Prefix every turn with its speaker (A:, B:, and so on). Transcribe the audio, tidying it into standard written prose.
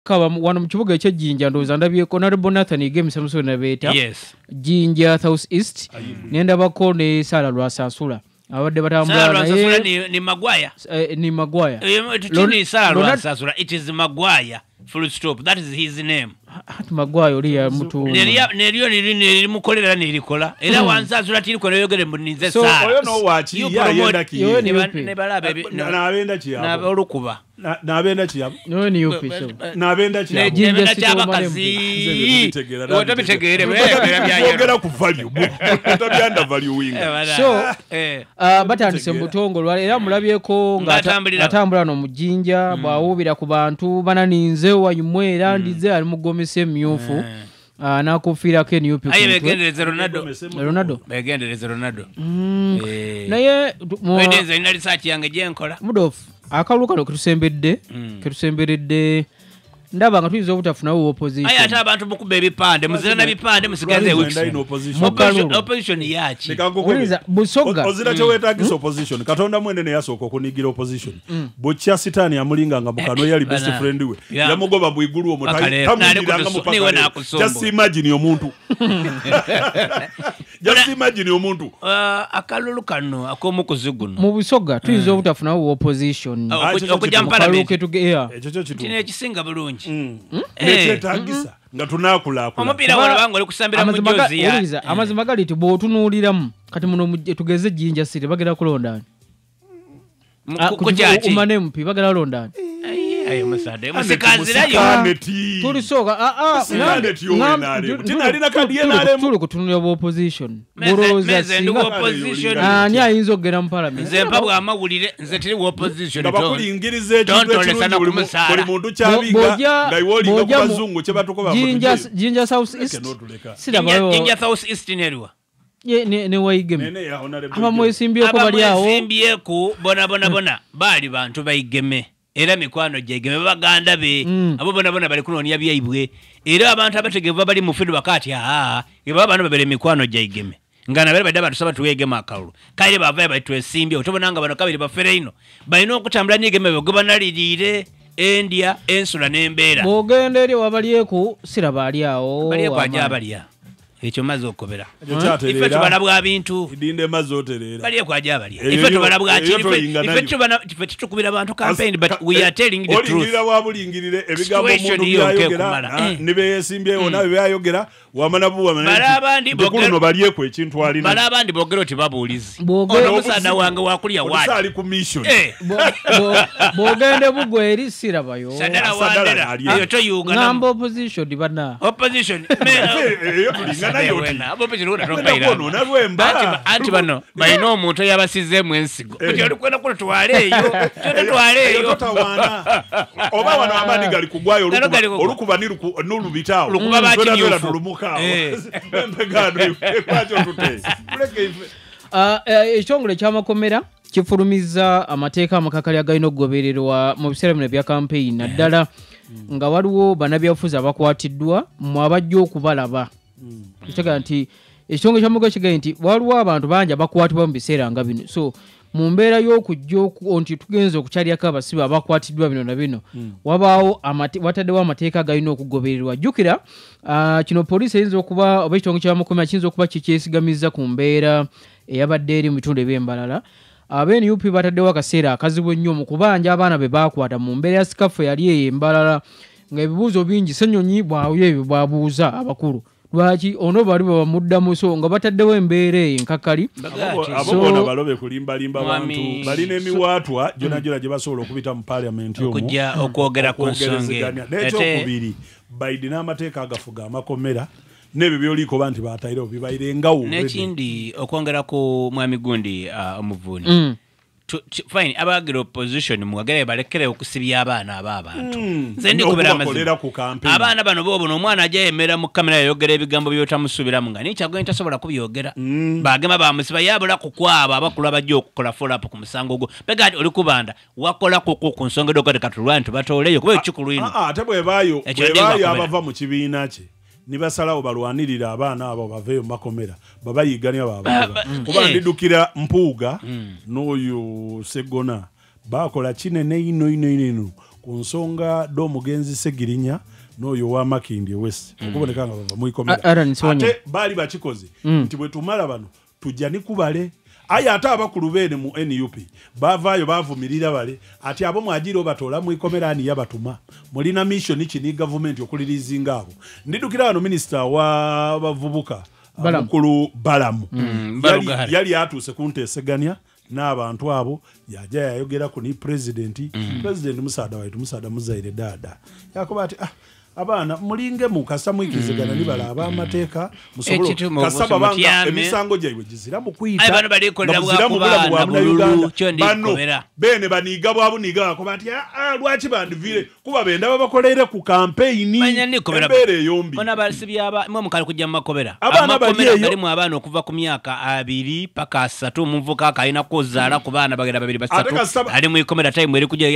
A: kaba wano mu kibuga eky'Jjinja ndowooza ndabyeko Honorable Nathan Igeme Samusoni nabeeta Jjinja South East nendabako ne Sala Lwasansula abadde batambula
B: naye ni Magwaya
A: ni Magwaya
B: Tini Sala Lwasansula it is Magwaya full stop that is his name
A: Magwaya oli ya mtu
B: neryo niri mukolera nirikola era Wansasula tiriko nayogere mbunize Sala
C: so oyo no wachi yayenda ki
B: ne balabe
C: nabenda ki
B: na olukuba
C: nabenda ki
A: no ni yupi so
C: nabenda ki
B: Jjinja cyabakazi otabitegere
C: byayogera ku value otabyanda value winga
A: so batandise mbutongo era mulabyeko ngatambula no mu Jjinja bwawubira ku bantu bananinze wayumwera ndize ali mugomese myufu nakufira ke ni yupi
B: ayegendereza Ronaldo
A: naye
B: mwendenze ina research yange jenkola
A: mudofu akaluka no ketusemberedde ndaba nga tuyizo obutafunawo opposition
B: aya ata abantu mukube ebipande muzirana bipande musigaze opposition yachi
A: busoga
C: ozira kyo wetagisa opposition katonda mwene ne yasoko kunigira opposition bocha sitani amulinga nga bukano yali best friend we yamugoba bwiguru omutai tamuliranga mupaka just imagine omuntu
B: akalulu kano akomukuziguno
A: mu busoga tuyizo obutafunawo opposition
B: okujampala
C: ekyo
B: tine ekisinga bulungi
C: nekyetagisa nga tunakula
B: omupira wano bango ali kusambira mu jozi
A: ya amazima gali tibotunuliramu kati muno tugeze Jjinja City bagera kulondani
B: kujaji
A: umane mpi bagera londani
B: ayo musade musikazirayo
A: tulisoka
C: tinalina kadiye nalemu
A: tuli kutunulira opposition boroza
B: singa opposition
A: ani ayinza okugera mu parliament
B: nze mpabwa amawulire nze tiri opposition
C: nga bakulingiriza ekintu ekirungi buli muntu kyabinga nga iwolinga ku bazungu kye batuko
A: Jjinja South East
B: Jjinja South East nerwa
A: ne Waigeme abamwesimbyeko bali awo
B: abamwesimbyeko bona bali bantu bayigeme era mikwano jegeme baganda be abo bona bali kunonya byayibwe era abantu abategeva bali mu fidu bakati eba abantu babere mikwano jegeme ngana bere badaba tusaba tuwegema akawulu kaire bavaye batwesimbe otobonanga bano kabiri bafere ino balina okutambula nyegeme bwe banalirire India ensula n'embeera
A: bogende eri wabalyeko siraba ali awo
B: bali kwaja abalya ekyo maze okobera ife tubalabwa bintu
C: idinde maze oterera
B: bali kwaja abalya ife tubalabwa ife tukubira abantu campaign but we are telling the truth
C: olingirira wabulingirire ebigambo omuntu byayogera nibe yesimbye ona byayogera wamana
B: balabandi
C: bogero balyeko ekintu alina
B: balabandi bogero tibabuulizi omusana wange wakulya wali
C: ali ku mission
A: bogende bugwe eri sirabayo
B: sadala wandera iyo toyuga
A: namba opposition dibana
B: opposition
C: eyo tulingana yoti
B: anti bano balina omuntu yabasizemu ensigo kati olikwenda kuno twaleeyo
C: oba wano amani gali kugwayo olukuba nulubitawo
B: olukuba bakinyufu
A: ekitongole ky'amakomera kifulumiza amateeka amakakali agalina okugobererwa mu biseera bino bya campaign naddala nga waliwo bannabyabufuzi abakwatiddwa mu abajja okubalaba ekitega nti ekitongole ky'amakomera kigaye nti waliwo abantu bangi abakwatibwa mu biseera nga bino so mu mbeera y'okujja nti tugenza okukyaliyako abasibe abakwatiddwa bino na bino wabaawo wataddewo amateeka agalina okugobererwa jjukira kino poliisi eyinza okuba oba ekitongole ky'amakomera kiyinza okuba kikyesigamiza ku mbeera eyabadde eri mu bitundu eby'embalala NUP bataddewo akaseera akazibu ennyo mu kubanja abaana be baakwata mu mbeera ya sikafu yali eyo embalala nga ebibuuzo bingi Ssenyonyi bwayo ebyo bwabuuza abakulu lwaki ono bali bamuddamu so nga bataddewo embeera enkakali
C: abobona balobe kulimbalimba bantu balina emiwaatwa gyona gye basobola okubita mu parliament
B: okujja okwogera ku nsonga
C: n'ekyokubiri Biden n'amateeka agafuga amakomera nebyo byoliko bantu batayiro bibayirengawo
B: n'ekindi okwongera ku mwami gundi omuvuni fine abagira opposition muwagere balekere okusibya abaana abantu nze ndi kubera amazima abaana bano bo bono omwana ajja yemera mu kamera yayogera ebigambo byotamusubiramu nga nikyagwe ntasobola kubyogera bagema bamusiba yabula kukwaba abakulu abajja okukola follow up ku musango gwo begati oli kubanda wakola ku nsonga dokate katulwantu batoleyo kuba ekikulwino
C: ate bwebayo abava mu kibiina kye nibasalawo balwanirira abaana abo baveyo makomera babayiganya baba kuba ndidukira Mpuuga n'oyo Segona bakola kinene ino ku nsonga d'omugenzi Segirinya n'oyo wa Makindye West okuboneka nga bava mu ikomera ate baali bakikoze nti bwe tumala bano tujja nikubale aya ate abakulu beene mu NUP bavaayo bavumirira bale ati abo mwajiro batola mu ikomera ani yabatuma mulina mission kini government okulirizinga abo ndidukira wano minister wa bavubuka mukulu Balamu yali atuse kunteseganya n'abantu abo yaja yayogera ku ni president Musaada waitu Musaada Muzaire dada yakoba ati abana mulinge mukasa mwikizigana nibala abamateeka musobolo kasaba banga emisango jaibwe gizira mu kuyita
B: abana bali kolera bwa bululu kyo ndi kobera
C: bene baniga bwabu niga ko bati lwachi bandivire kuba benda babakolere ku campaign
B: embere yombi bona basibya aba mwe mukali kujja makobera amakomera bali mu abana okuva ku myaka 2 paka 3 muvuka akaina kozala ku bana bagera 2 3 ali mu ikomera time eri kujja